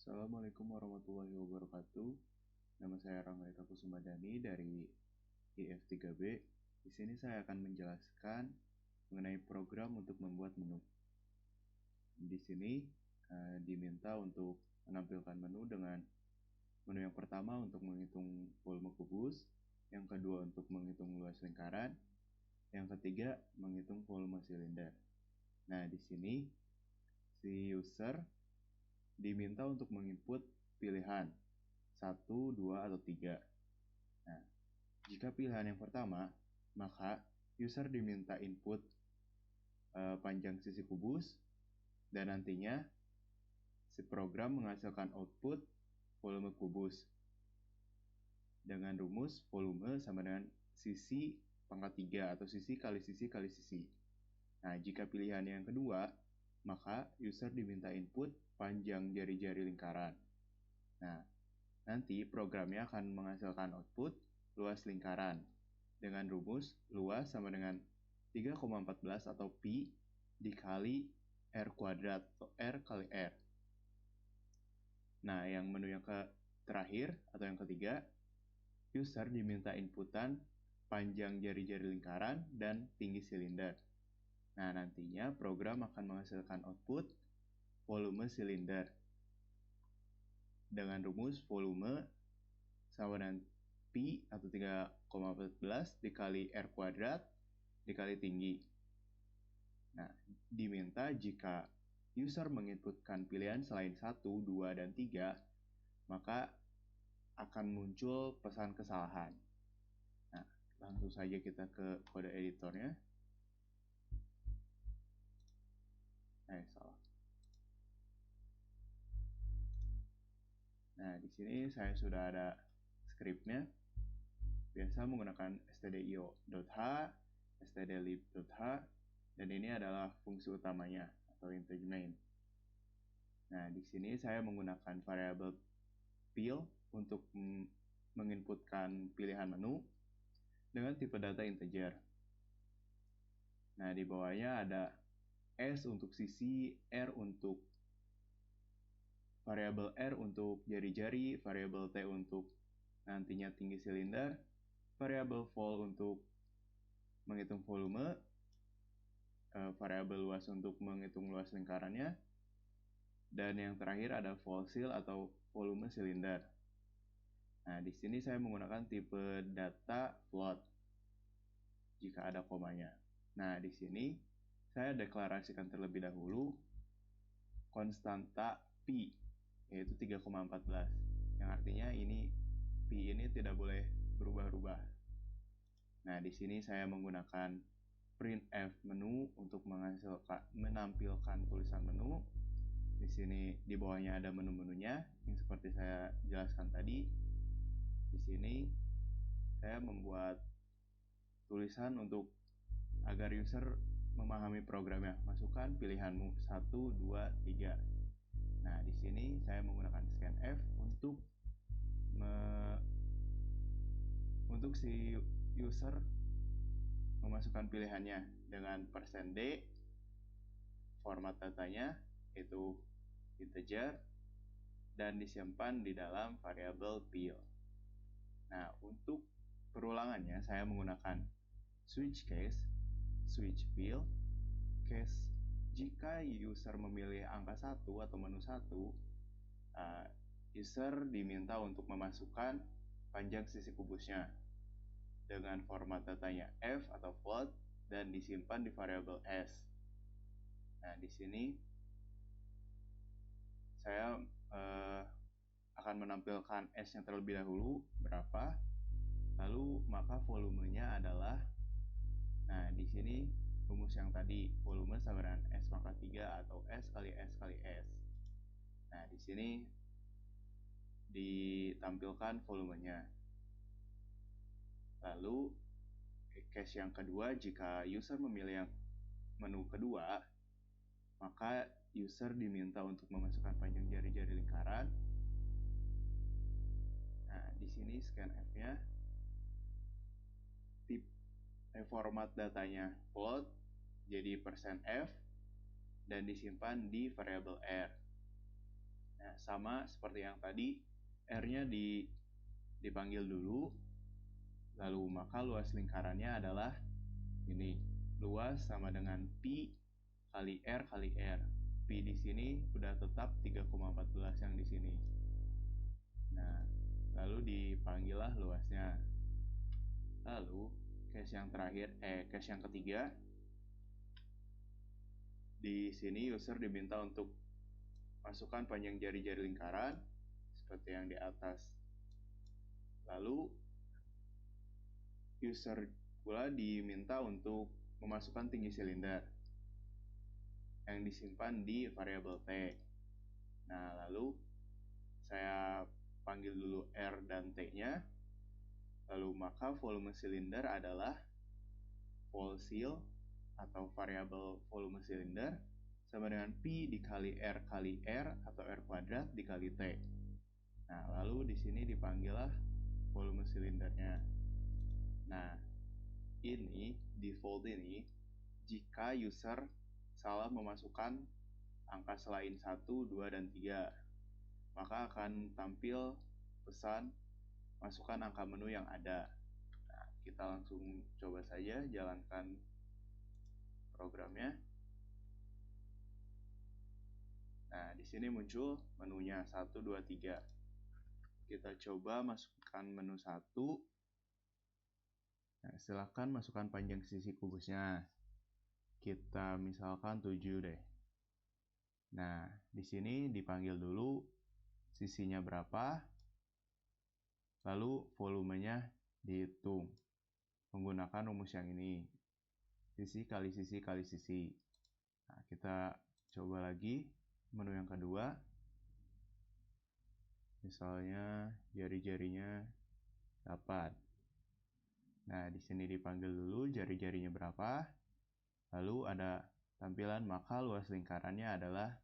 Assalamualaikum warahmatullahi wabarakatuh. Nama saya Rangga Eka Kusumadani dari IF3B. Di sini saya akan menjelaskan mengenai program untuk membuat menu. Di sini diminta untuk menampilkan menu dengan menu yang pertama untuk menghitung volume kubus, yang kedua untuk menghitung luas lingkaran, yang ketiga menghitung volume silinder. Nah, di sini si user diminta untuk menginput pilihan 1, 2, atau 3. Nah, jika pilihan yang pertama, maka user diminta input panjang sisi kubus, dan nantinya si program menghasilkan output volume kubus dengan rumus volume sama dengan sisi pangkat 3 atau sisi kali sisi kali sisi. Nah, jika pilihan yang kedua, maka user diminta input panjang jari-jari lingkaran. Nah, nanti programnya akan menghasilkan output luas lingkaran dengan rumus luas sama dengan 3,14 atau pi dikali R kuadrat atau R kali R. Nah, yang menu yang terakhir atau yang ketiga, user diminta inputan panjang jari-jari lingkaran dan tinggi silinder. Nah, nantinya program akan menghasilkan output volume silinder dengan rumus volume sama dengan pi atau 3,14 dikali R kuadrat dikali tinggi. Nah, diminta jika user menginputkan pilihan selain 1, 2, dan 3, maka akan muncul pesan kesalahan. Nah, langsung saja kita ke kode editornya. Salah. Nah, di sini saya sudah ada scriptnya. Biasa menggunakan stdio.h, stdlib.h, dan ini adalah fungsi utamanya atau integer main. Nah, di sini saya menggunakan variabel pil untuk menginputkan pilihan menu dengan tipe data integer. Nah, di bawahnya ada S untuk sisi, R untuk variabel R untuk jari-jari, variabel T untuk nantinya tinggi silinder, variabel vol untuk menghitung volume, variabel luas untuk menghitung luas lingkarannya, dan yang terakhir ada volsil atau volume silinder. Nah, di sini saya menggunakan tipe data float jika ada komanya. Nah, di sini saya deklarasikan terlebih dahulu konstanta pi, yaitu 3,14, yang artinya pi ini tidak boleh berubah-ubah. Nah, di sini saya menggunakan printf menu untuk menampilkan tulisan menu. Di sini di bawahnya ada menu-menunya yang seperti saya jelaskan tadi. Di sini saya membuat tulisan untuk agar user memahami programnya. Masukkan pilihanmu 1, 2, 3. Nah, di sini saya menggunakan scanf untuk si user memasukkan pilihannya dengan %d, format datanya itu integer, dan disimpan di dalam variabel pil. Nah, untuk perulangannya saya menggunakan switch case, switch pil, case jika user memilih angka 1 atau menu 1, user diminta untuk memasukkan panjang sisi kubusnya dengan format datanya F atau float dan disimpan di variabel S. Nah, di sini saya akan menampilkan S-nya terlebih dahulu berapa, lalu maka volumenya adalah, nah di sini rumus yang tadi volume sama dengan S pangkat 3 atau S kali S kali S. Nah, di sini ditampilkan volumenya. Lalu case yang kedua, jika user memilih yang menu kedua, maka user diminta untuk memasukkan panjang jari-jari lingkaran. Nah, di sini scanf-nya format datanya float jadi %f dan disimpan di variabel R. Nah, sama seperti yang tadi, R-nya dipanggil dulu, lalu maka luas lingkarannya adalah ini. Luas sama dengan Pi kali R kali R. Pi di sini udah tetap 3,14 yang di sini. Nah, lalu dipanggillah luasnya. Lalu case yang ketiga, di sini user diminta untuk masukkan panjang jari-jari lingkaran seperti yang di atas. Lalu user pula diminta untuk memasukkan tinggi silinder yang disimpan di variabel T. Nah, lalu saya panggil dulu R dan T-nya. Lalu maka volume silinder adalah volsil atau variabel volume silinder sama dengan Pi dikali R kali R atau R kuadrat dikali T. Nah, lalu di sini dipanggillah volume silindernya. Nah, ini default ini jika user salah memasukkan angka selain 1, 2, dan 3, maka akan tampil pesan masukkan angka menu yang ada. Nah, kita langsung coba saja jalankan programnya. Nah, di sini muncul menunya 1, 2, 3. Kita coba masukkan menu 1. Nah, silahkan masukkan panjang sisi kubusnya. Kita misalkan 7 deh. Nah, di sini dipanggil dulu sisinya berapa, lalu volumenya dihitung menggunakan rumus yang ini. Sisi kali sisi kali sisi. Nah, kita coba lagi menu yang kedua. Misalnya jari-jarinya 8. Nah, di sini dipanggil dulu jari-jarinya berapa. Lalu ada tampilan maka luas lingkarannya adalah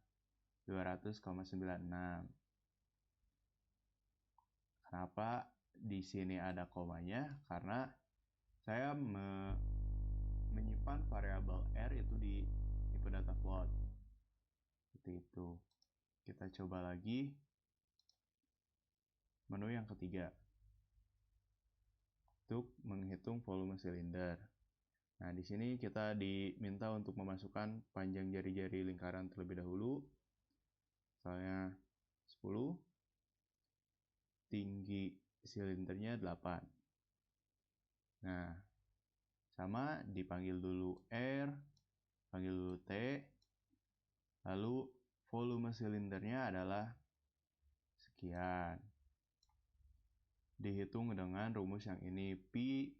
200,96. Kenapa di sini ada komanya? Karena saya menyimpan variabel R itu di tipe data float. Seperti itu. Kita coba lagi menu yang ketiga untuk menghitung volume silinder. Nah, di sini kita diminta untuk memasukkan panjang jari-jari lingkaran terlebih dahulu. Misalnya 10. Tinggi silindernya 8. Nah, sama dipanggil dulu R, panggil dulu T, lalu volume silindernya adalah sekian. Dihitung dengan rumus yang ini, Pi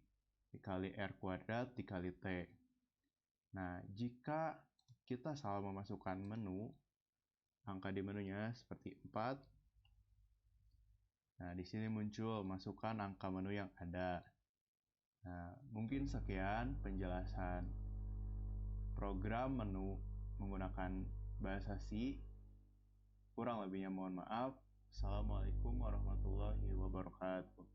dikali R kuadrat dikali T. Nah, jika kita salah memasukkan menu, angka di menunya seperti 4. Nah, di sini muncul masukkan angka menu yang ada. Nah, mungkin sekian penjelasan program menu menggunakan bahasa C. Kurang lebihnya mohon maaf. Assalamualaikum warahmatullahi wabarakatuh.